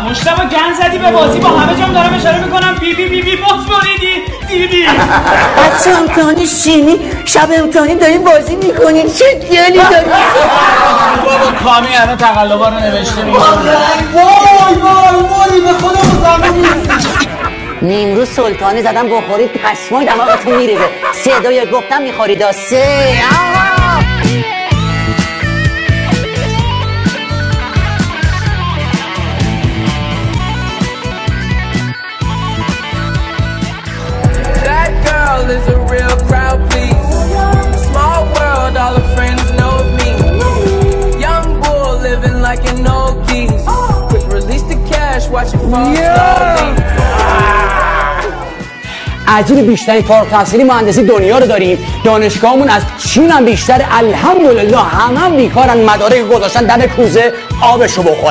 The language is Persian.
مشتبه گن زدی به بازی، با همه جام دارم اشاره میکنم بی بی بی بی باز بریدی دیدی. بچه امتحانی شیمی شب امتحانی داریم بازی میکنیم، چه گلی داریم. بابا کامی الان تقلبا رو نوشته میگم. وای به خدا مزمون نیست. نیمروز سلطانی زدم بخورید پشمای دماغتون میریزه. 3 2 1 گفتم میخورید. 3 is a real crowd, please. Small world, all her friends know of me. Young bull living like an old geese. Quick release the cash, watch it fall slowly. عجیب بیشترین فارغ التحصیلی مهندسی دنیا رو داریم. دانشگاهمون از چین هم بیشتر. الحمدلله همه بیکارن، مدارک گذاشتن دم کوزه آبشو بخور.